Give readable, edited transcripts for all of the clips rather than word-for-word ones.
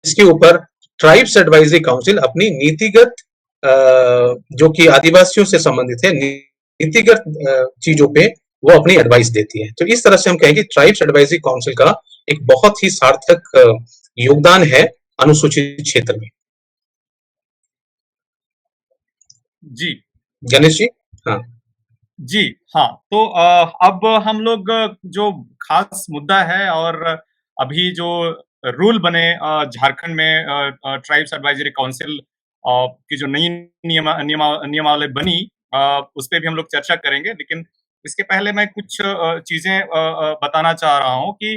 जिसके ऊपर tribes advisory council अपनी नीतिगत जो कि आदिवासियों से संबंधित है, नीतिगत चीजों पे वो अपनी एडवाइस देती है। तो इस तरह से हम कहें कि ट्राइब्स एडवाइजरी काउंसिल का एक बहुत ही सार्थक योगदान है अनुसूचित क्षेत्र में। जी गणेश जी। हाँ जी हाँ, तो अब हम लोग जो खास मुद्दा है और अभी जो रूल बने झारखंड में ट्राइब्स एडवाइजरी काउंसिल की जो नई नियमावली बनी, उस पे भी हम लोग चर्चा करेंगे। लेकिन इसके पहले मैं कुछ चीजें बताना चाह रहा हूँ कि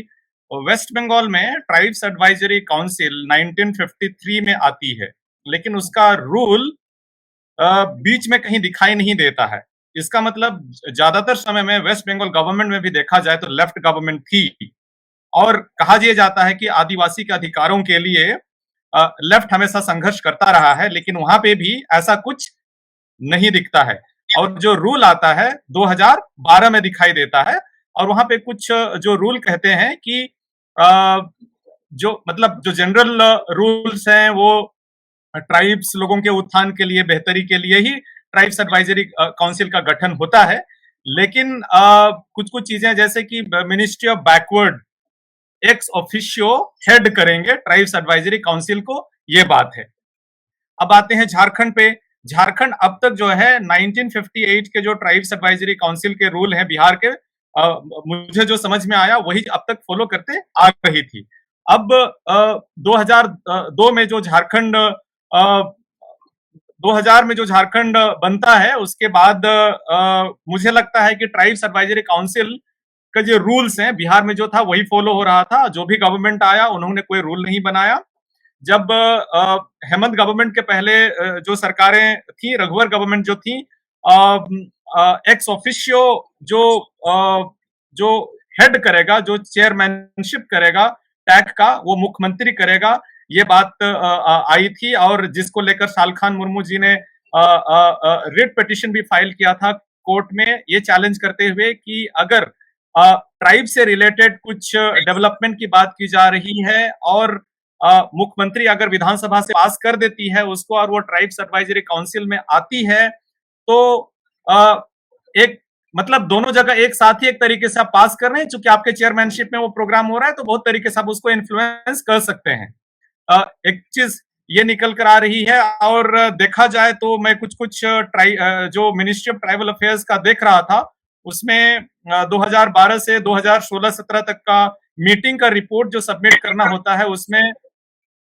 वेस्ट बंगाल में ट्राइब्स एडवाइजरी काउंसिल 1953 में आती है, लेकिन उसका रूल बीच में कहीं दिखाई नहीं देता है। इसका मतलब ज्यादातर समय में वेस्ट बंगाल गवर्नमेंट में भी देखा जाए तो लेफ्ट गवर्नमेंट थी, और कहा यह जाता है कि आदिवासी के अधिकारों के लिए लेफ्ट हमेशा संघर्ष करता रहा है, लेकिन वहां पे भी ऐसा कुछ नहीं दिखता है। और जो रूल आता है 2012 में दिखाई देता है, और वहां पे कुछ जो रूल कहते हैं कि जो मतलब जो जनरल रूल्स हैं वो ट्राइब्स लोगों के उत्थान के लिए, बेहतरी के लिए ही ट्राइब्स एडवाइजरी काउंसिल का गठन होता है। लेकिन कुछ कुछ चीजें जैसे कि ministry of backward ex officio head करेंगे ट्राइब्स एडवाइजरी काउंसिल को, ये बात है। अब आते हैं झारखंड पे। झारखंड अब तक जो है 1958 के जो ट्राइब्स एडवाइजरी काउंसिल के रूल हैं बिहार के, मुझे जो समझ में आया वही अब तक फॉलो करते आ रही थी। अब 2002 में जो झारखंड 2000 में जो झारखंड बनता है, उसके बाद मुझे लगता है कि ट्राइब्स एडवाइजरी काउंसिल का जो रूल्स हैं बिहार में जो था वही फॉलो हो रहा था। जो भी गवर्नमेंट आया उन्होंने कोई रूल नहीं बनाया। जब हेमंत गवर्नमेंट के पहले जो सरकारें थी, रघुवर गवर्नमेंट जो थी, एक्स ऑफिशियो जो जो हेड करेगा, जो चेयरमैनशिप करेगा टैग का, वो मुख्यमंत्री करेगा, ये बात आई थी। और जिसको लेकर सालखान मुर्मू जी ने रिट पिटीशन भी फाइल किया था कोर्ट में, ये चैलेंज करते हुए कि अगर ट्राइब से रिलेटेड कुछ डेवलपमेंट की बात की जा रही है और मुख्यमंत्री अगर विधानसभा से पास कर देती है उसको और वो ट्राइब्स एडवाइजरी काउंसिल में आती है, तो एक मतलब दोनों जगह एक साथ ही एक तरीके से आप पास कर रहे हैं, चूंकि आपके चेयरमैनशिप में वो प्रोग्राम हो रहा है, तो बहुत तरीके से आप उसको इन्फ्लुएंस कर सकते हैं। एक चीज ये निकल कर आ रही है। और देखा जाए तो मैं कुछ कुछ जो मिनिस्ट्री ऑफ ट्राइबल अफेयर्स का देख रहा था, उसमें 2012 से 2016-17 तक का मीटिंग का रिपोर्ट जो सबमिट करना होता है, उसमें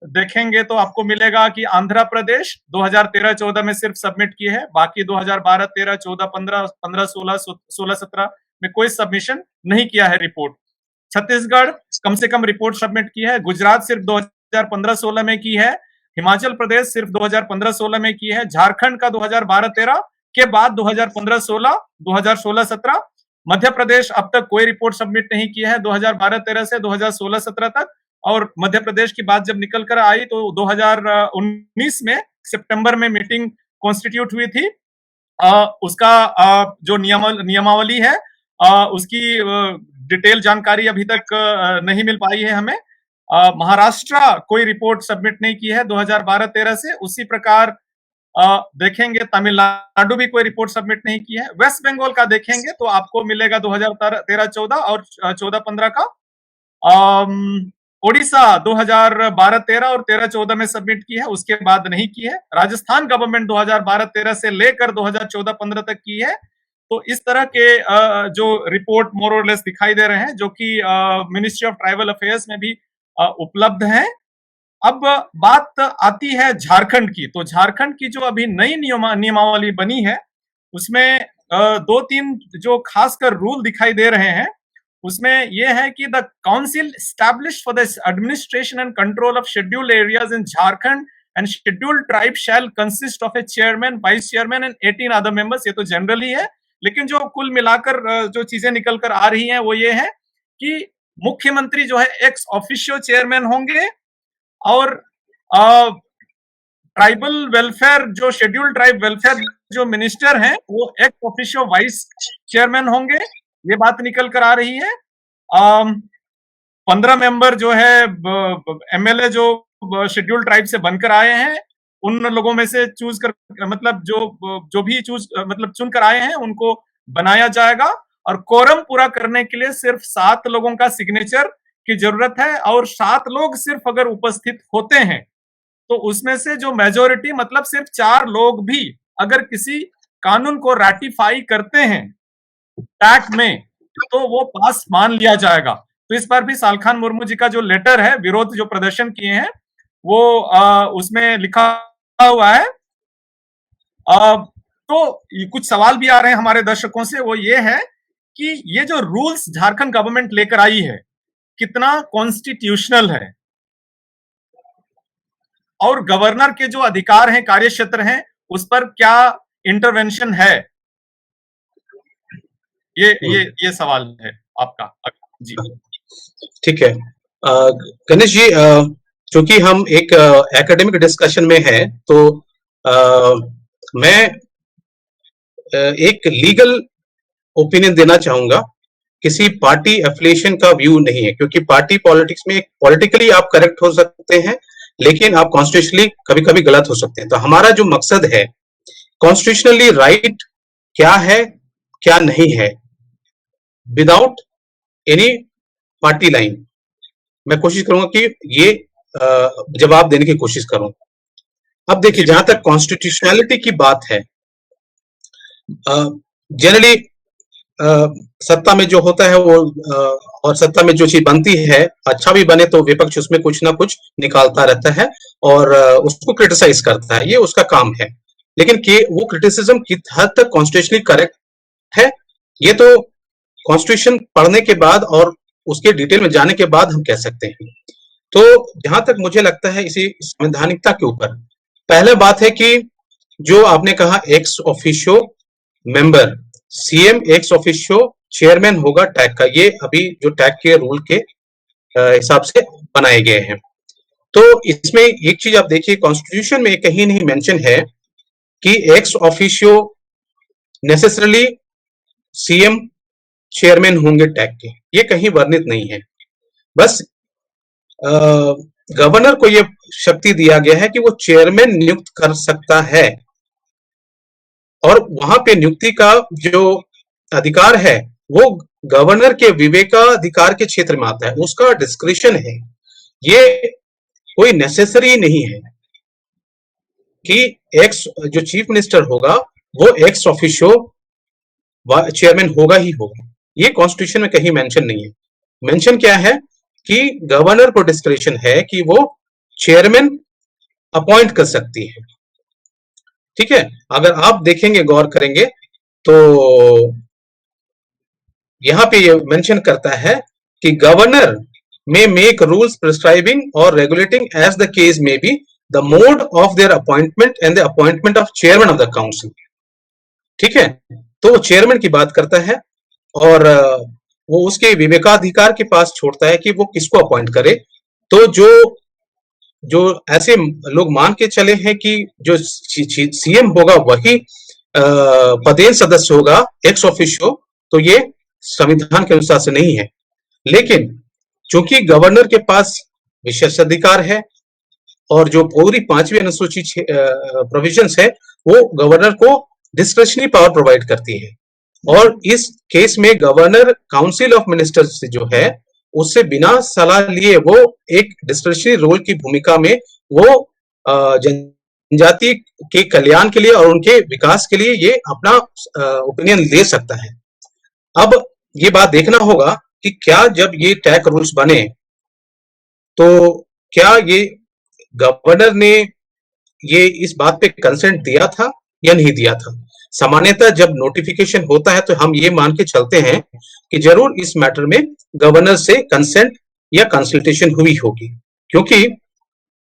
देखेंगे तो आपको मिलेगा कि आंध्र प्रदेश 2013-14 में सिर्फ सबमिट किए हैं, बाकी 2012, 13, 14, 15, 15, 16, 16, 17 में कोई सबमिशन नहीं किया है रिपोर्ट। छत्तीसगढ़ कम से कम रिपोर्ट सबमिट की है, गुजरात सिर्फ 2015-16 में की है, हिमाचल प्रदेश सिर्फ 2015-16 में की है, झारखंड का 2012-13 के बाद 2015-16, 2016-17, मध्य प्रदेश अब तक कोई रिपोर्ट सबमिट नहीं की है 2012-13 से 2016-17 तक। और मध्य प्रदेश की बात जब निकल कर आई तो 2019 में सितंबर में मीटिंग कॉन्स्टिट्यूट हुई थी। उसका जो नियमावली है, उसकी डिटेल जानकारी अभी तक नहीं मिल पाई है हमें। महाराष्ट्र कोई रिपोर्ट सबमिट नहीं की है 2012-13 से। उसी प्रकार देखेंगे तमिलनाडु भी कोई रिपोर्ट सबमिट नहीं की है। वेस्ट बंगाल का देखेंगे तो आपको मिलेगा 2013-14 और 14-15 का। ओडिशा 2012-13 और 13-14 में सबमिट की है, उसके बाद नहीं की है। राजस्थान गवर्नमेंट 2012-13 से लेकर 2014-15 तक की है। तो इस तरह के जो रिपोर्ट मोर और लेस दिखाई दे रहे हैं, जो कि मिनिस्ट्री ऑफ ट्राइबल अफेयर्स में भी उपलब्ध हैं। अब बात आती है झारखंड की। तो झारखंड की जो अभी नई नियमावली बनी है, उसमें दो तीन जो खासकर रूल दिखाई दे रहे हैं। उसमें यह है कि the council established for the administration and control of scheduled areas in Jharkhand and scheduled tribe shell consist of A chairman, vice chairman and 18 other members. ये तो जनरल ही है, लेकिन जो कुल मिलाकर जो चीजें निकल कर आ रही हैं वो ये है कि मुख्यमंत्री जो है एक्स ऑफिशियो चेयरमैन होंगे, और ट्राइबल वेलफेयर जो शेड्यूल्ड ट्राइब वेलफेयर जो मिनिस्टर हैं वो एक्स ऑफिशियो वाइस चेयरमैन होंगे, ये बात निकल कर आ रही है। 15 मेंबर जो है एमएलए जो शेड्यूल्ड ट्राइब से बनकर आए हैं, उन लोगों में से चूज कर मतलब जो भी चूज मतलब चुनकर आए हैं उनको बनाया जाएगा और कोरम पूरा करने के लिए सिर्फ 7 लोगों का सिग्नेचर की जरूरत है और 7 लोग सिर्फ अगर उपस्थित होते हैं तो उसमें से जो मेजोरिटी मतलब सिर्फ 4 लोग भी अगर किसी कानून को रैटिफाई करते हैं टैक्ट में तो वो पास मान लिया जाएगा। तो इस बार भी सालखान मुर्मू जी का जो लेटर है, विरोध जो प्रदर्शन किए हैं, वो उसमें लिखा हुआ है। तो कुछ सवाल भी आ रहे हैं हमारे दर्शकों से, वो ये है कि ये जो रूल्स झारखंड गवर्नमेंट लेकर आई है, कितना कॉन्स्टिट्यूशनल है और गवर्नर के जो अधिकार हैं, कार्य क्षेत्र हैं, उस पर क्या इंटरवेंशन है? ये सवाल है आपका जी। ठीक है गणेश जी, चूंकि हम एक एकेडमिक डिस्कशन में हैं तो मैं एक लीगल ओपिनियन देना चाहूंगा, किसी पार्टी एफिलिएशन का व्यू नहीं है, क्योंकि पार्टी पॉलिटिक्स में पॉलिटिकली आप करेक्ट हो सकते हैं लेकिन आप कॉन्स्टिट्यूशनली कभी-कभी गलत हो सकते हैं। तो हमारा जो मकसद है कॉन्स्टिट्यूशनली राइट क्या है क्या नहीं है, विदाउट एनी पार्टी लाइन मैं कोशिश करूंगा कि ये जवाब देने की कोशिश करूं। अब देखिए, जहां तक कॉन्स्टिट्यूशनैलिटी की बात है, जनरली सत्ता में जो होता है वो और सत्ता में जो चीज बनती है, अच्छा भी बने तो विपक्ष उसमें कुछ ना कुछ निकालता रहता है और उसको क्रिटिसाइज करता है, ये उसका काम है। लेकिन वो क्रिटिसिज्म किस हद तक कॉन्स्टिट्यूशनली करेक्ट है, ये तो कॉन्स्टिट्यूशन पढ़ने के बाद और उसके डिटेल में जाने के बाद हम कह सकते हैं। तो जहां तक मुझे लगता है इसी संवैधानिकता के ऊपर, पहले बात है कि जो आपने कहा ex officio member, CM ex officio chairman होगा टैग का, ये अभी जो टैग के रूल के हिसाब से बनाए गए हैं। तो इसमें एक चीज आप देखिए, कॉन्स्टिट्यूशन में कहीं नहीं मेंशन है कि ex officio necessarily CM chairman होंगे टैग के, ये कहीं वर्णित नहीं है। बस गवर्नर को यह शक्ति दिया गया है कि वो चेयरमैन नियुक्त कर सकता है और वहां पे नियुक्ति का जो अधिकार है वो गवर्नर के विवेकाधिकार के क्षेत्र में आता है, उसका डिस्क्रिशन है। ये कोई नेसेसरी नहीं है कि एक्स जो चीफ मिनिस्टर होगा वो एक्स ऑफिशियो चेयरमैन होगा ही होगा, ये कॉन्स्टिट्यूशन में कहीं मेंशन नहीं है। मेंशन क्या है कि गवर्नर को डिस्क्रिशन है कि वो चेयरमैन अपॉइंट कर सकती है। ठीक है, अगर आप देखेंगे, गौर करेंगे तो यहां पे ये मेंशन करता है कि governor may make rules prescribing or regulating as the case may be the mode of their appointment and the appointment of chairman of the council। ठीक है, तो वो चेयरमैन की बात करता है और वो उसके विवेकाधिकार के पास छोड़ता है कि वो किसको अपॉइंट करे। तो जो ऐसे लोग मान के चले हैं कि जो सीएम होगा वही पदेन सदस्य होगा एक्स ऑफिशियो, तो ये संविधान के अनुसार से नहीं है। लेकिन चूंकि गवर्नर के पास विशेषाधिकार है और जो पूरी 5वीं अनुसूची प्रोविजंस है वो गवर्नर को डिस्क्रिशनरी पावर प्रोवाइड करती है, और इस केस में गवर्नर काउंसिल ऑफ मिनिस्टर्स जो है उससे बिना सलाह लिए वो एक डिस्क्रिशनरी रोल की भूमिका में वो जनजाति के कल्याण के लिए और उनके विकास के लिए ये अपना ओपिनियन दे सकता है। अब ये बात देखना होगा कि क्या जब ये टैग रूल्स बने तो क्या ये गवर्नर ने ये इस बात पे कंसेंट दिया था या नहीं दिया था। सामान्यतः जब नोटिफिकेशन होता है तो हम ये मान के चलते हैं कि जरूर इस मैटर में गवर्नर से कंसेंट या कंसल्टेशन हुई होगी, क्योंकि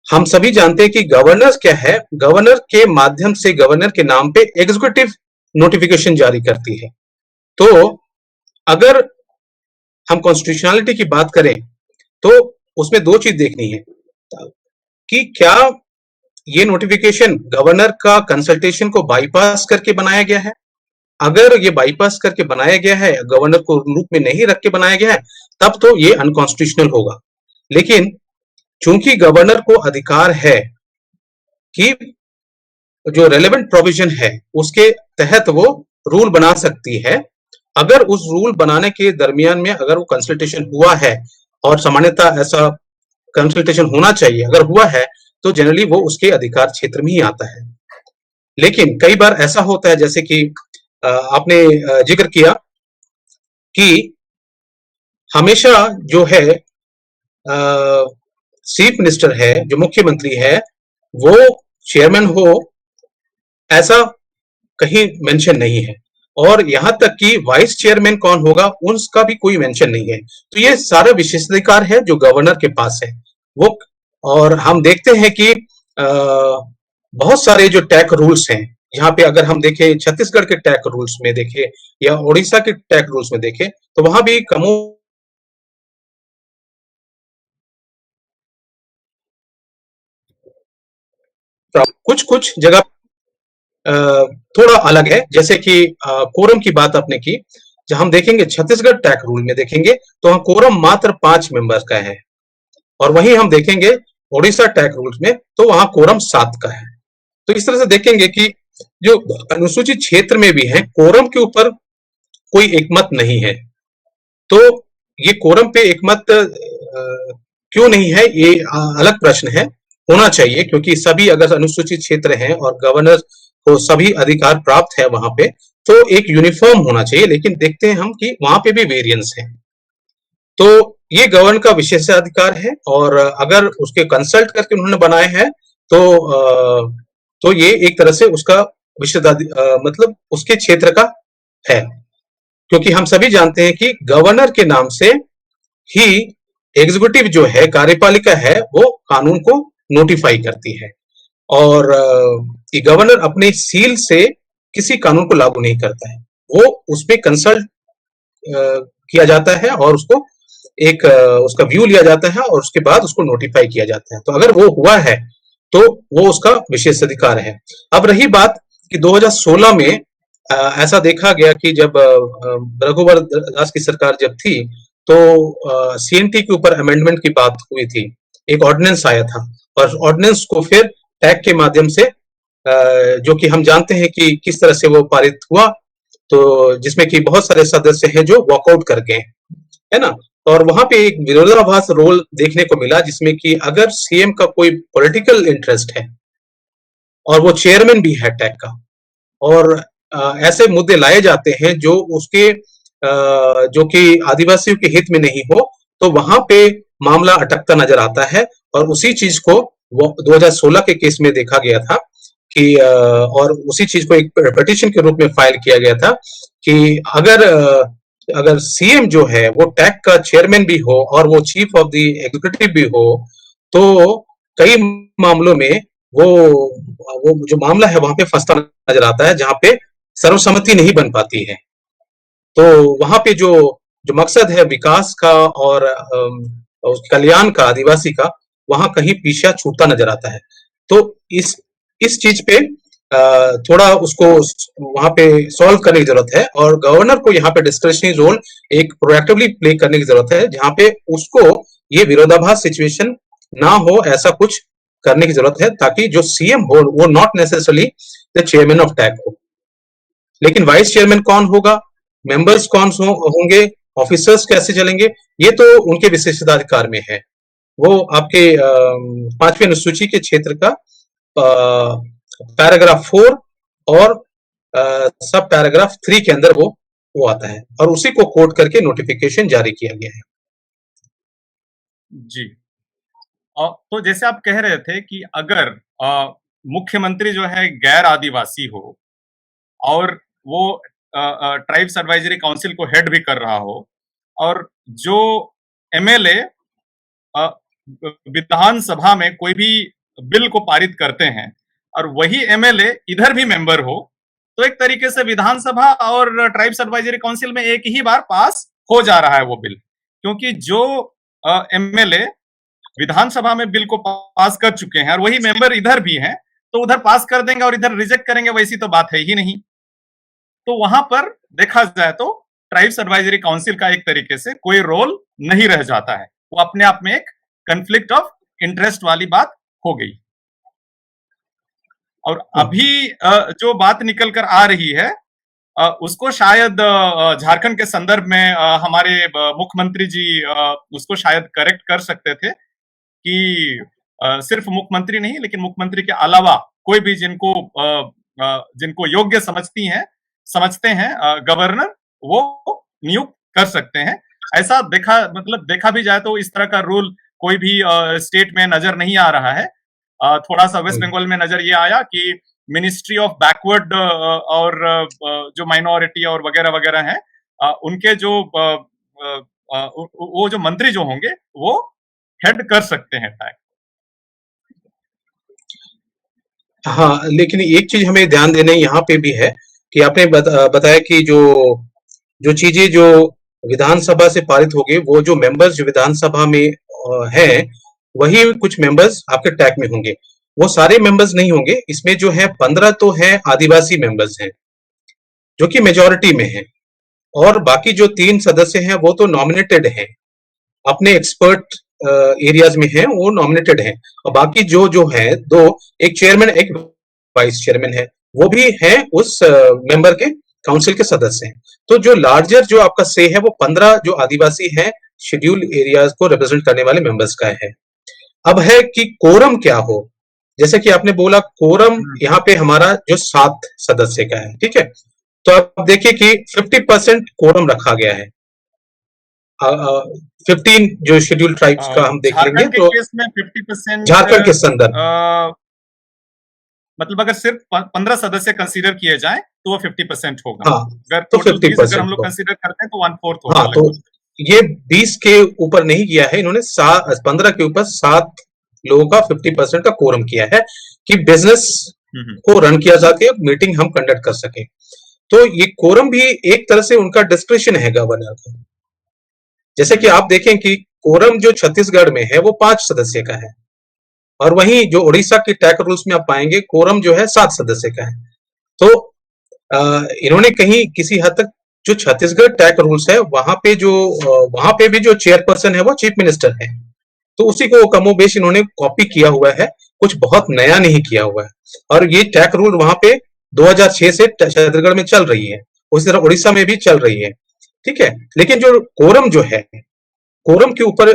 हम सभी जानते हैं कि गवर्नर क्या है, गवर्नर के माध्यम से गवर्नर के नाम पे एग्जीक्यूटिव नोटिफिकेशन जारी करती है। तो अगर हम कॉन्स्टिट्यूशनलिटी की बात करें तो उसमें दो चीज देखनी है कि क्या ये नोटिफिकेशन गवर्नर का कंसल्टेशन को बाईपास करके बनाया गया है। अगर ये बाईपास करके बनाया गया है, गवर्नर को रूप में नहीं रख के बनाया गया है, तब तो ये अनकॉन्स्टिट्यूशनल होगा। लेकिन चूंकि गवर्नर को अधिकार है कि जो रेलेवेंट प्रोविजन है उसके तहत वो रूल बना सकती है। अगर उस रूल बनाने के दरमियान में अगर वो कंसल्टेशन हुआ है, और सामान्यतः ऐसा कंसल्टेशन होना चाहिए, अगर हुआ है तो जनरली वो उसके अधिकार क्षेत्र में ही आता है। लेकिन कई बार ऐसा होता है, जैसे कि आपने जिक्र किया कि हमेशा जो है चीफ मिनिस्टर है, जो मुख्यमंत्री है, वो चेयरमैन हो, ऐसा कहीं मेंशन नहीं है। और यहां तक कि वाइस चेयरमैन कौन होगा उसका भी कोई मेंशन नहीं है। तो ये सारे विशेषाधिकार है जो गवर्नर के पास है वो। और हम देखते हैं कि बहुत सारे जो टैक्स रूल्स हैं, यहाँ पे अगर हम देखें छत्तीसगढ़ के टैक्स रूल्स में देखें या उड़ीसा के टैक्स रूल्स में देखें, तो वहां भी कमो कुछ कुछ जगह थोड़ा अलग है। जैसे कि कोरम की बात आपने की, जब हम देखेंगे छत्तीसगढ़ टैक्स रूल में देखेंगे तो वहां कोरम मात्र 5 मेंबर्स का है, और वहीं हम देखेंगे ओडिशा टैक्स रूल्स में तो वहां कोरम 7 का है। तो इस तरह से देखेंगे कि जो अनुसूचित क्षेत्र में भी है, कोरम के ऊपर कोई एकमत नहीं है। तो ये कोरम पे एकमत क्यों नहीं है, ये अलग प्रश्न है। होना चाहिए, क्योंकि सभी अगर अनुसूचित क्षेत्र हैं और गवर्नर को सभी अधिकार प्राप्त है वहां पे, तो एक यूनिफॉर्म होना चाहिए। लेकिन देखते हैं हम कि वहां पे भी वेरिएंस है। तो ये गवर्नर का विशेषाधिकार है, और अगर उसके कंसल्ट करके उन्होंने बनाए हैं तो तो ये एक तरह से उसका मतलब उसके क्षेत्र का है। क्योंकि हम सभी जानते हैं कि गवर्नर के नाम से ही एग्जीक्यूटिव जो है, कार्यपालिका है, वो कानून को नोटिफाई करती है। और ये गवर्नर अपने सील से किसी कानून को लागू नहीं करता है, वो उसपे कंसल्ट किया जाता है और उसको एक उसका व्यू लिया जाता है और उसके बाद उसको नोटिफाई किया जाता है। तो अगर वो हुआ है तो वो उसका विशेष अधिकार है। अब रही बात कि 2016 में ऐसा देखा गया कि जब रघुवर दास की सरकार जब थी, तो सीएनटी के ऊपर अमेंडमेंट की बात हुई थी, एक ऑर्डिनेंस आया था, और ऑर्डिनेंस को फिर टैग के माध्यम से जो कि हम जानते हैं कि किस तरह से वो पारित हुआ, तो जिसमें कि बहुत सारे सदस्य हैं जो वॉकआउट कर गए, है ना। और वहां पे एक विरोधाभास रोल देखने को मिला, जिसमें कि अगर सीएम का कोई पॉलिटिकल इंटरेस्ट है और वो चेयरमैन भी है टैग का, और ऐसे मुद्दे लाए जाते हैं जो उसके जो कि आदिवासियों के हित में नहीं हो, तो वहां पे मामला अटकता नजर आता है। और उसी चीज को 2016 के केस में देखा गया था कि और उसी चीज को एक पिटीशन के रूप में फाइल किया गया था कि अगर सीएम जो है वो टैग का चेयरमैन भी हो और वो चीफ ऑफ द एग्जीक्यूटिव भी हो, तो कई मामलों में वो जो मामला है वहां पे फंसता नजर आता है, जहां पे सर्वसम्मति नहीं बन पाती है। तो वहां पे जो मकसद है विकास का और कल्याण का, आदिवासी का, वहां कहीं पीछा छूटता नजर आता है। तो इस चीज पे थोड़ा उसको वहां पे सॉल्व करने की जरूरत है, और गवर्नर को यहाँ पे डिस्क्रिशनरी रोल एक प्रोएक्टिवली प्ले करने की जरूरत है, जहां पे उसको ये विरोधाभास सिचुएशन ना हो, ऐसा कुछ करने की जरूरत है, ताकि जो सीएम हो वो not necessarily the chairman of tag हो। लेकिन वाइस चेयरमैन कौन होगा, मेंबर्स कौन होंगे, ऑफिसर्स कैसे चलेंगे, ये तो उनके विशेषाधिकार में है। वो आपके 5वीं अनुसूची के क्षेत्र का पैराग्राफ 4 और सब पैराग्राफ 3 के अंदर वो आता है, और उसी को कोट करके नोटिफिकेशन जारी किया गया है। जी। तो जैसे आप कह रहे थे कि अगर मुख्यमंत्री जो है गैर आदिवासी हो और वो ट्राइब्स एडवाइजरी काउंसिल को हेड भी कर रहा हो, और जो एमएलए विधानसभा में कोई भी बिल को पारित करते हैं और वही एमएलए इधर भी मेंबर हो, तो एक तरीके से विधानसभा और ट्राइब्स एडवाइजरी काउंसिल में एक ही बार पास हो जा रहा है वो बिल, क्योंकि जो एमएलए विधानसभा में बिल को पास कर चुके हैं और वही मेंबर इधर भी हैं, तो उधर पास कर देंगे और इधर रिजेक्ट करेंगे, वैसी तो बात है ही नहीं। तो वहां पर देखा जाए तो ट्राइब्स एडवाइजरी काउंसिल का एक तरीके से कोई रोल नहीं रह जाता है, वो अपने आप में एक कन्फ्लिक्ट ऑफ इंटरेस्ट वाली बात हो गई। और अभी जो बात निकल कर आ रही है उसको शायद झारखंड के संदर्भ में हमारे मुख्यमंत्री जी उसको शायद करेक्ट कर सकते थे कि सिर्फ मुख्यमंत्री नहीं लेकिन मुख्यमंत्री के अलावा कोई भी जिनको योग्य समझते हैं गवर्नर वो नियुक्त कर सकते हैं। ऐसा देखा भी जाए तो इस तरह का रूल कोई भी स्टेट में नजर नहीं आ रहा है। थोड़ा सा वेस्ट बंगाल में नजर ये आया कि मिनिस्ट्री ऑफ बैकवर्ड और जो माइनॉरिटी और वगैरह वगैरह हैं उनके जो वो जो मंत्री जो होंगे वो हेड कर सकते हैं टैग। हाँ, लेकिन एक चीज हमें ध्यान देने यहाँ पे भी है कि आपने बताया कि जो चीजें जो विधानसभा से पारित हो गई वो जो मेंबर्स जो विधानसभा में हैं वही कुछ मेंबर्स आपके टैग में होंगे। वो सारे मेंबर्स नहीं होंगे, इसमें जो है 15 तो है आदिवासी मेंबर्स हैं जो कि मेजॉरिटी में हैं और बाकी जो 3 सदस्य हैं वो तो नॉमिनेटेड हैं, अपने एक्सपर्ट एरियाज में हैं, वो नॉमिनेटेड हैं और बाकी जो है दो, एक चेयरमैन एक वाइस चेयरमैन है, वो भी है उस मेंबर के काउंसिल के सदस्य हैं। तो जो लार्जर जो आपका से है वो 15 जो आदिवासी हैं शेड्यूल एरियाज को रिप्रेजेंट करने वाले मेंबर्स का है। अब है कि कोरम क्या हो, जैसे कि आपने बोला कोरम यहाँ पे हमारा जो 7 सदस्य का है, ठीक है। तो आप देखिए कि 50% कोरम रखा गया है। 15 जो शेड्यूल ट्राइब्स का हम देख लेंगे झारखंड के तो केस में 50% झारखंड के संदर्भ मतलब अगर सिर्फ 15 सदस्य कंसीडर किए जाएं तो वो 50% होगा। हाँ, अगर तो टोटल 20 अगर 50% हम लोग होगा। कंसीडर करते हैं तो 1/4 होगा हाँ, तो लगभग। ये 20 के ऊपर नहीं किया है इन्होंने, 15 के ऊपर 7 लोगों का 50% का कोरम किया है कि बिजनेस को रन किया जाके मीटिंग हम कंडक्ट कर सके। तो ये कोरम भी एक तरह से उनका डिस्क्रिप्शन है गवर्नर का। जैसे कि आप देखें कि कोरम जो छत्तीसगढ़ में है वो 5 सदस्य का है और वहीं जो उड़ीसा के टैग रूल्स में आप पाएंगे कोरम जो है 7 सदस्य का है। तो इन्होंने कहीं किसी हद तक जो छत्तीसगढ़ टैग रूल्स है वहां पे भी जो चेयरपर्सन है वो चीफ मिनिस्टर है, तो उसी को कमोबेश इन्होंने कॉपी किया हुआ है, कुछ बहुत नया नहीं किया हुआ है। और ये टैग रूल वहां पे 2006 से छत्तीसगढ़ में चल रही है, उसी तरह उड़ीसा में भी चल रही है, ठीक है। लेकिन जो कोरम जो है, कोरम के ऊपर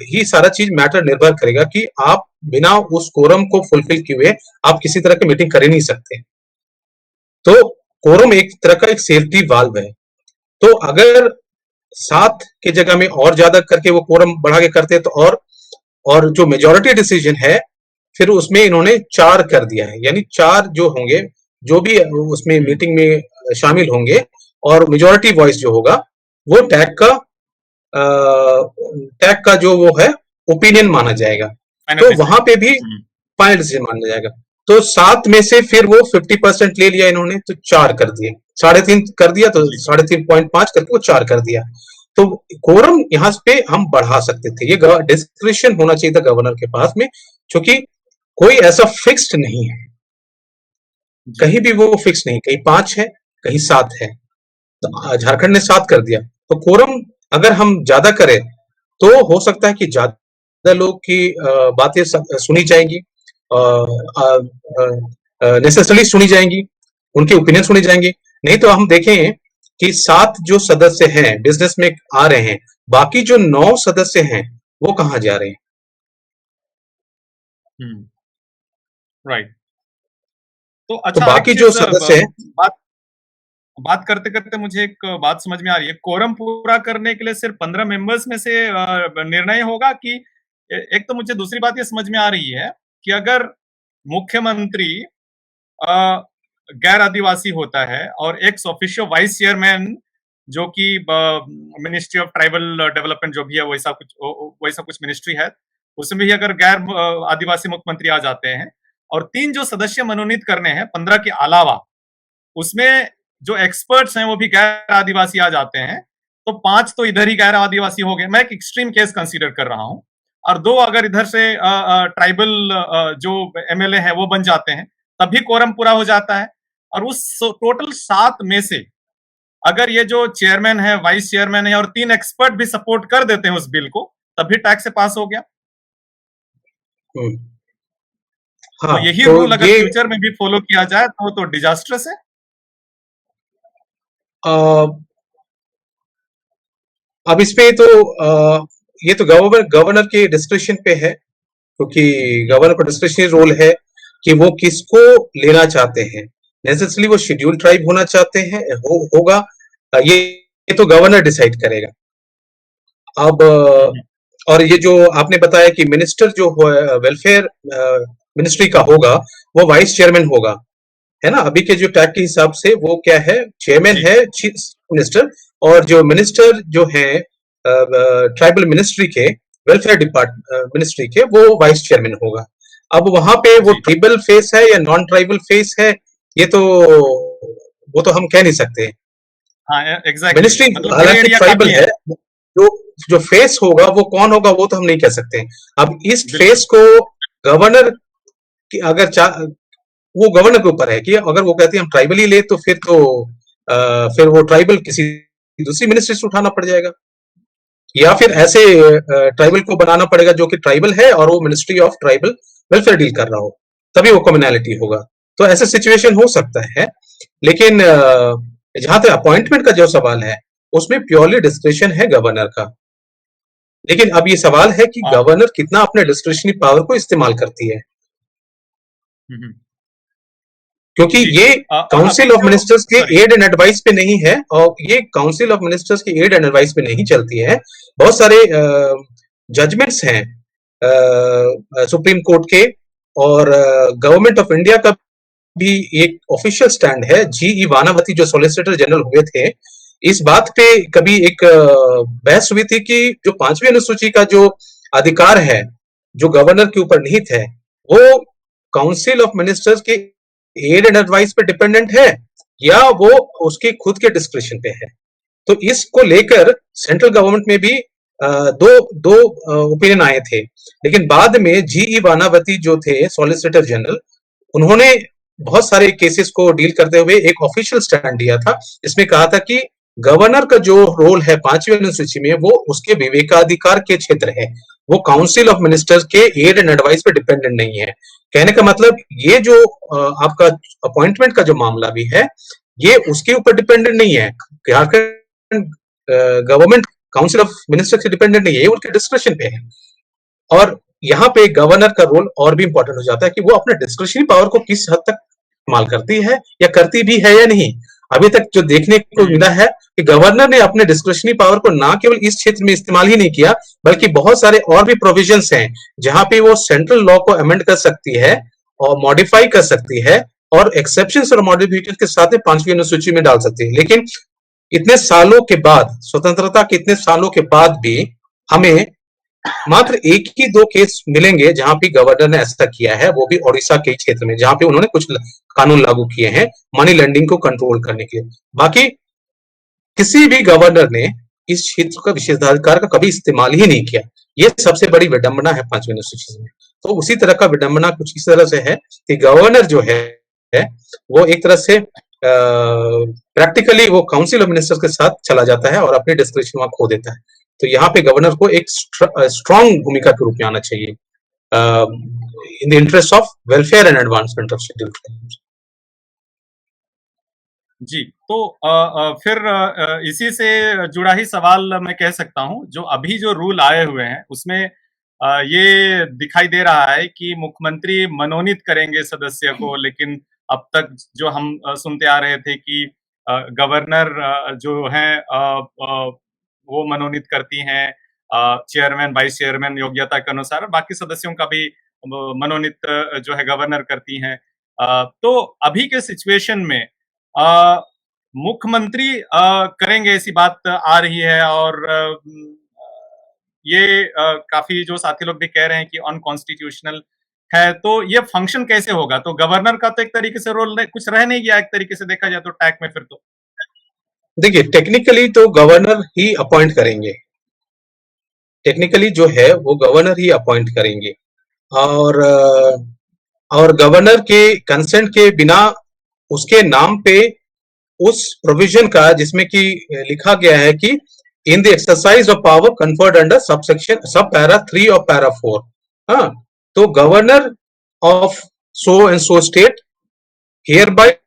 ही सारा चीज मैटर निर्भर करेगा कि आप बिना उस कोरम को फुलफिल किए आप किसी तरह की मीटिंग कर ही नहीं सकते। तो कोरम एक तरह का एक सेफ्टी वाल्व है। तो अगर 7 के जगह में और ज्यादा करके वो कोरम बढ़ा के करते तो और जो मेजोरिटी डिसीजन है फिर उसमें इन्होंने 4 कर दिया है, यानी 4 जो होंगे जो भी उसमें मीटिंग में शामिल होंगे और मेजोरिटी वॉइस जो होगा वो टैग का जो वो है ओपिनियन माना जाएगा। तो वहां पे भी फाइनल डिसीजन माना जाएगा। तो 7 में से फिर वो 50% ले लिया इन्होंने, तो 4 कर दिए, 3.5 कर दिया, तो 3.5 करके वो 4 कर दिया। तो कोरम यहाँ पे हम बढ़ा सकते थे, ये डिस्क्रिप्शन होना चाहिए था गवर्नर के पास में, क्योंकि कोई ऐसा फिक्स्ड नहीं है, कहीं भी वो फिक्स नहीं, कहीं 5 है कहीं 7 है। तो झारखंड ने 7 कर दिया, तो कोरम अगर हम ज्यादा करें तो हो सकता है कि ज्यादा लोग की बातें सुनी जाएंगी, नेसेसरली सुनी जाएंगी, उनके ओपिनियन सुने जाएंगे। नहीं तो हम देखें कि 7 जो सदस्य हैं बिजनेस में आ रहे हैं, बाकी जो 9 सदस्य हैं वो कहां जा रहे हैं। राइट। तो तो अच्छा बाकी जो सदस्य हैं बात करते करते मुझे एक बात समझ में आ रही है, कोरम पूरा करने के लिए सिर्फ 15 मेंबर्स में से निर्णय होगा कि एक तो मुझे दूसरी बात ये समझ में आ रही है कि अगर मुख्यमंत्री गैर आदिवासी होता है और एक्स ऑफिशियो वाइस चेयरमैन जो कि मिनिस्ट्री ऑफ ट्राइबल डेवलपमेंट जो भी है वैसा कुछ मिनिस्ट्री है, उसमें भी अगर गैर आदिवासी मुख्यमंत्री आ जाते हैं और 3 जो सदस्य मनोनीत करने हैं 15 के अलावा, उसमें जो एक्सपर्ट्स हैं वो भी गैर आदिवासी आ जाते हैं, तो 5 तो इधर ही गैर आदिवासी हो गए। मैं एक एक्सट्रीम केस कंसीडर कर रहा हूं, और 2 अगर इधर से ट्राइबल जो एमएलए है वो बन जाते हैं, तभी कोरम पूरा हो जाता है। और उस टोटल 7 में से अगर ये जो चेयरमैन है, वाइस चेयरमैन है और 3 एक्सपर्ट भी सपोर्ट कर देते हैं उस बिल को, तभी टैक्स से पास हो गया। हम्म, तो हाँ, यही तो रूल अगर ये फ्यूचर में भी फॉलो किया जाए तो डिजास्टर्स है। अ, अब इसपे तो ये तो गवर्नर के डिस्क्रिप्शन पे है, क्योंकि गवर्नर का डिस्क्रिप्शनरी रोल है कि वो किसको लेना चाहते हैं। नेसेसरली वो शेड्यूल ट्राइब होना चाहते हैं, होगा, ये तो गवर्नर डिसाइड करेगा। अब हम्म, और ये जो आपने बताया कि मिनिस्टर जो वेलफेयर मिनिस्ट्री का होगा, वो वाइस चेयरमैन होगा, है ना? अभी के जो टैग के हिसाब से वो क्या है, चेयरमैन जी है चीफ मिनिस्टर, और जो मिनिस्टर जो है ट्राइबल मिनिस्ट्री के, वेलफेयर डिपार्ट मिनिस्ट्री के, वो वाइस चेयरमैन होगा। अब वहां पे वो जी ट्राइबल फेस है या नॉन ट्राइबल फेस है, ये तो वो तो हम कह नहीं सकते। हाँ एग्जैक्टली मिनिस्ट्री मतलब ग्रे हालांकि एरिया ट्राइबल काफी है। है, जो जो फेस होगा वो कौन होगा वो तो हम नहीं कह सकते। अब इस बिल्कुल। फेस को गवर्नर की अगर वो गवर्नर के ऊपर है कि अगर वो कहती है हम ट्राइबल ही ले, तो फिर वो ट्राइबल किसी दूसरी मिनिस्ट्री से उठाना पड़ जाएगा, या फिर ऐसे ट्राइबल को बनाना पड़ेगा जो कि ट्राइबल है और वो ministry of tribal welfare deal कर रहा हो, तभी वो कम्युनैलिटी होगा। तो ऐसा सिचुएशन हो सकता है, लेकिन जहां तक अपॉइंटमेंट का जो सवाल है, उसमें प्योरली डिस्क्रिप्शन है गवर्नर का। लेकिन अब ये सवाल है कि हाँ गवर्नर कितना अपने डिस्क्रिशनरी पावर को इस्तेमाल करती है, हम्म, क्योंकि जी ये और अभी काउंसिल ऑफ जो मिनिस्टर्स के सॉरी एड एंड एडवाइस पे नहीं है, और ये काउंसिल ऑफ मिनिस्टर्स के एड एंड एडवाइस पे नहीं चलती है। बहुत सारे जजमेंट्स हैं सुप्रीम कोर्ट के, और गवर्नमेंट ऑफ इंडिया का भी एक ऑफिशियल स्टैंड है। जी वानावती जो सॉलिसिटर जनरल हुए थे, इस बात पे कभी एक बहस हुई थी कि जो 5वीं अनुसूची का जो अधिकार है, जो गवर्नर के ऊपर निहित है, वो काउंसिल ऑफ मिनिस्टर्स के एड एंड एडवाइस पे डिपेंडेंट है, या वो उसके खुद के डिस्क्रिप्शन पे है। तो इसको लेकर सेंट्रल गवर्नमेंट में भी दो दो ओपिनियन आए थे, लेकिन बाद में जी वानावती जो थे सॉलिसिटर जनरल, उन्होंने बहुत सारे केसेस को डील करते हुए एक ऑफिशियल स्टैंड दिया था, इसमें कहा था कि गवर्नर का जो रोल है 5वीं अनुसूची में, वो उसके विवेकाधिकार के क्षेत्र है, वो काउंसिल ऑफ मिनिस्टर्स के एड एंड एडवाइस पे डिपेंडेंट नहीं है। कहने का मतलब ये जो आपका अपॉइंटमेंट का जो मामला भी है, ये उसके ऊपर डिपेंडेंट नहीं है, Jharkhand government council of minister से डिपेंडेंट नहीं है, ये उनके डिस्क्रिप्शन पे है। और यहाँ पे गवर्नर का रोल और भी इंपॉर्टेंट हो जाता है कि वो अपने डिस्क्रिशनरी पावर को किस हद तक इस्तेमाल करती है, या करती भी है या नहीं। अभी तक जो देखने को मिला है कि गवर्नर ने अपने डिस्क्रिशनरी पावर को ना केवल इस क्षेत्र में इस्तेमाल ही नहीं किया, बल्कि बहुत सारे और भी प्रोविजंस हैं जहां पे वो सेंट्रल लॉ को अमेंड कर सकती है और मॉडिफाई कर सकती है, और एक्सेप्शंस और मॉडिफिकेशन के साथ में 5वीं अनुसूची में डाल सकती है। लेकिन इतने सालों के बाद, स्वतंत्रता के इतने सालों के बाद भी, हमें मात्र एक ही दो केस मिलेंगे जहां पे गवर्नर ने ऐसा किया है, वो भी ओडिशा के क्षेत्र में, जहां पे उन्होंने कुछ कानून लागू किए हैं मनी लेंडिंग को कंट्रोल करने के लिए। बाकी किसी भी गवर्नर ने इस क्षेत्र का विशेषाधिकार का कभी इस्तेमाल ही नहीं किया। ये सबसे बड़ी विडंबना है 5वीं अनुसूची में। तो उसी तरह का विडंबना कुछ इस तरह से है कि गवर्नर जो है वो एक तरह से प्रैक्टिकली वो काउंसिल ऑफ मिनिस्टर्स के साथ चला जाता है और अपनी डिस्क्रिप्शन वहां खो देता है। तो यहाँ पे गवर्नर को एक स्ट्रांग भूमिका के रूप में आना चाहिए in the interest of welfare and advancement of scheduled tribes. जी, तो फिर इसी से जुड़ा ही सवाल मैं कह सकता हूँ, जो अभी जो रूल आए हुए हैं, उसमें ये दिखाई दे रहा है कि मुख्यमंत्री मनोनीत करेंगे सदस्य को, लेकिन अब तक जो हम सुनते आ रहे थे कि गवर्नर जो हैं वो मनोनीत करती हैं चेयरमैन, वाइस चेयरमैन योग्यता के अनुसार, बाकी सदस्यों का भी मनोनीत जो है गवर्नर करती हैं। तो अभी के सिचुएशन में अ, मुख्यमंत्री करेंगे ऐसी बात आ रही है, और ये काफी जो साथी लोग भी कह रहे हैं कि अनकॉन्स्टिट्यूशनल है, तो ये फंक्शन कैसे होगा? तो गवर्नर का तो एक तरीके से रोल कुछ रह नहीं गया, एक तरीके से देखा जाए तो टैग में फिर तो। देखिए, टेक्निकली तो गवर्नर ही अपॉइंट करेंगे, टेक्निकली जो है वो गवर्नर ही अपॉइंट करेंगे, और गवर्नर के कंसेंट के बिना उसके नाम पे उस प्रोविजन का जिसमें कि लिखा गया है कि in the exercise of power conferred under subsection सब पैरा 3 और पैरा 4, हाँ, तो governor of so and so state here bye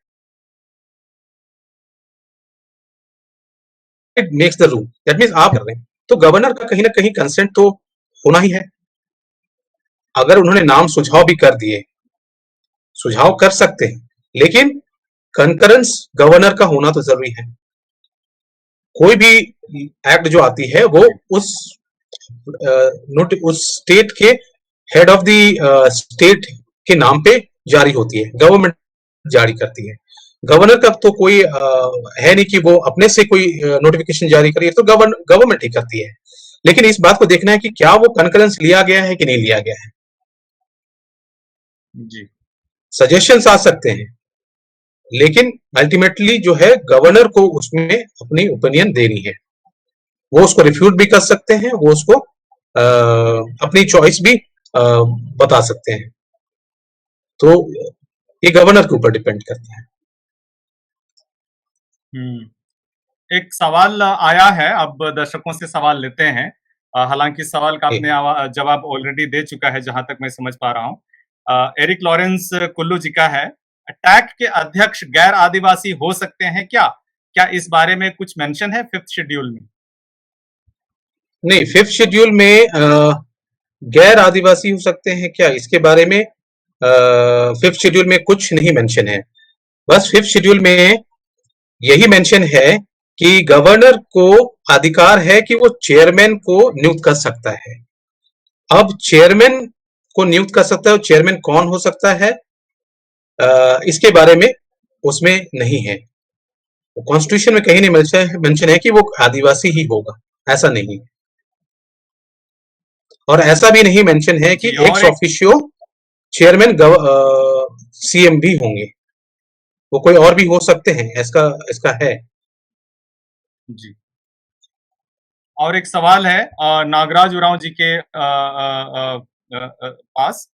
makes the rule, that means आप कर रहे हैं, तो गवर्नर का कहीं ना कहीं कंसेंट तो होना ही है। अगर उन्होंने नाम सुझाव भी कर दिए, सुझाव कर सकते हैं, लेकिन कंकरेंस गवर्नर का होना तो जरूरी है। कोई भी एक्ट जो आती है वो उस उस स्टेट के हेड ऑफ द स्टेट के नाम पे जारी होती है, गवर्नमेंट जारी करती है। गवर्नर का तो कोई है नहीं कि वो अपने से कोई नोटिफिकेशन जारी करे, तो गवर्नमेंट ही करती है। लेकिन इस बात को देखना है कि क्या वो कंकरेंस लिया गया है कि नहीं लिया गया है। जी सजेशंस आ सकते हैं, लेकिन अल्टीमेटली जो है गवर्नर को उसमें अपनी ओपिनियन देनी है। वो उसको रिफ्यूट भी कर सकते हैं, वो उसको अपनी चॉइस भी बता सकते हैं। तो ये गवर्नर के ऊपर डिपेंड करता है। एक सवाल आया है, अब दर्शकों से सवाल लेते हैं। हालांकि इस सवाल का आपने जवाब ऑलरेडी दे चुका है, जहां तक मैं समझ पा रहा हूं। एरिक लॉरेंस कुल्लू जी का है, टैक के अध्यक्ष गैर आदिवासी हो सकते हैं क्या? क्या इस बारे में कुछ मेंशन है 5th शेड्यूल में? नहीं, 5th शेड्यूल में गैर आदिवासी हो सकते हैं क्या, इसके बारे में 5th शेड्यूल में कुछ नहीं मेंशन है। बस 5th शेड्यूल में यही मेंशन है कि गवर्नर को अधिकार है कि वो चेयरमैन को नियुक्त कर सकता है। अब चेयरमैन को नियुक्त कर सकता है, चेयरमैन कौन हो सकता है इसके बारे में उसमें नहीं है। कॉन्स्टिट्यूशन में कहीं नहीं मेंशन है कि वो आदिवासी ही होगा, ऐसा नहीं। और ऐसा भी नहीं मेंशन है कि एक्स ऑफिशियो चेयरमैन सीएम भी होंगे, वो कोई और भी हो सकते हैं, इसका है। जी। और एक सवाल है नागराज उरांव जी के पास,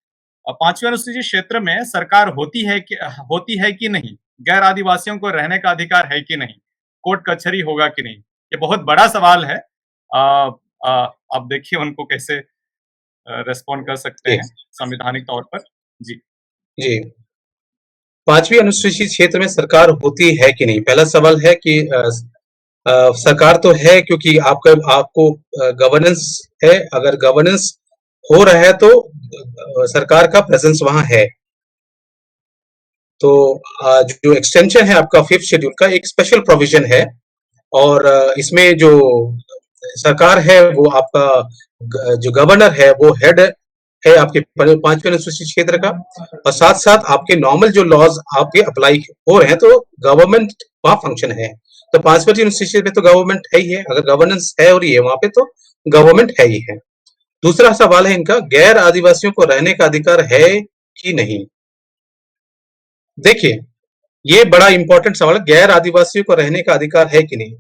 5वें अनुसूचित क्षेत्र में सरकार होती है कि नहीं? गैर आदिवासियों को रहने का अधिकार है कि नहीं? कोर्ट कचहरी होगा कि नहीं? ये बहुत बड़ा सवाल है। आप देखिए उनको कैसे रेस्पॉन्ड कर सकते हैं संवैधानिक तौर पर। जी जी, 5वीं अनुसूचित क्षेत्र में सरकार होती है कि नहीं, पहला सवाल है कि सरकार तो है, क्योंकि आपको गवर्नेंस है। अगर गवर्नेंस हो रहा है तो सरकार का प्रेजेंस वहां है। तो जो एक्सटेंशन है आपका 5th शेड्यूल का, एक स्पेशल प्रोविजन है, और इसमें जो सरकार है वो आपका जो गवर्नर है वो हेड है आपके 5वें अनुसूचित क्षेत्र का, और साथ साथ आपके नॉर्मल जो लॉज आपके अप्लाई हो रहे हैं, तो गवर्नमेंट वहां फंक्शन है। तो 5वें अनुसूचित में तो गवर्नमेंट है ही है, अगर गवर्नेंस है और ये वहां पे तो गवर्नमेंट है ही है। दूसरा सवाल है इनका, गैर आदिवासियों को रहने का अधिकार है कि नहीं। देखिए, ये बड़ा इंपॉर्टेंट सवाल है, गैर आदिवासियों को रहने का अधिकार है कि नहीं।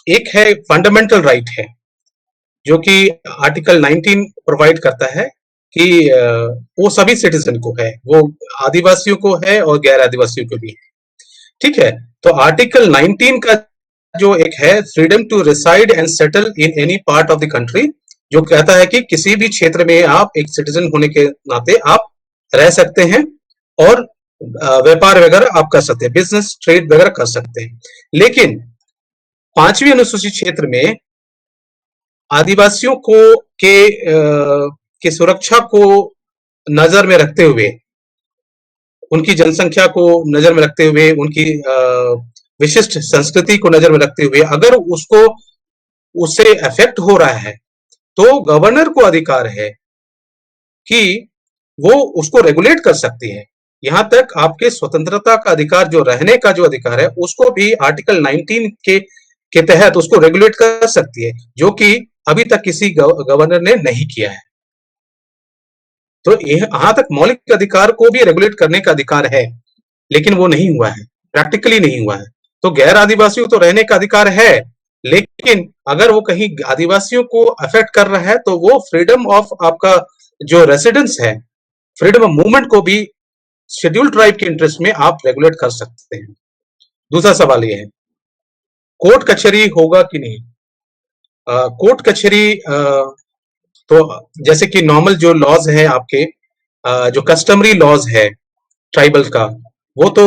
एक है फंडामेंटल राइट है, जो कि आर्टिकल 19 प्रोवाइड करता है कि वो सभी सिटीजन को है, वो आदिवासियों को है और गैर आदिवासियों को भी है। ठीक है, तो आर्टिकल 19 का जो एक है, freedom to reside and settle in any part of the country, जो कहता है कि किसी भी क्षेत्र में आप एक सिटीजन होने के नाते आप रह सकते हैं और व्यापार वगैरह आप कर सकते हैं, बिजनेस ट्रेड वगैरह कर सकते हैं। लेकिन 5वीं अनुसूचित क्षेत्र में आदिवासियों के सुरक्षा को नजर में रखते हुए, उनकी जनसंख्या को नजर में रखते हुए, उनकी विशिष्ट संस्कृति को नजर में रखते हुए, अगर उससे अफेक्ट हो रहा है तो गवर्नर को अधिकार है कि वो उसको रेगुलेट कर सकती है। यहां तक आपके स्वतंत्रता का अधिकार, जो रहने का जो अधिकार है, उसको भी आर्टिकल 19 के तहत उसको रेगुलेट कर सकती है, जो कि अभी तक किसी गवर्नर ने नहीं किया है। तो यहां तक मौलिक अधिकार को भी रेगुलेट करने का अधिकार है, लेकिन वो नहीं हुआ है, प्रैक्टिकली नहीं हुआ है। तो गैर आदिवासियों को तो रहने का अधिकार है, लेकिन अगर वो कहीं आदिवासियों को अफेक्ट कर रहा है तो वो फ्रीडम ऑफ आपका जो रेसिडेंस है, फ्रीडम ऑफ मूवमेंट को भी शेड्यूल ट्राइब के इंटरेस्ट में आप रेगुलेट कर सकते हैं। दूसरा सवाल ये है, कोर्ट कचहरी होगा कि नहीं। कोर्ट कचहरी तो जैसे कि नॉर्मल जो लॉज है आपके जो कस्टमरी लॉज है ट्राइबल का, वो तो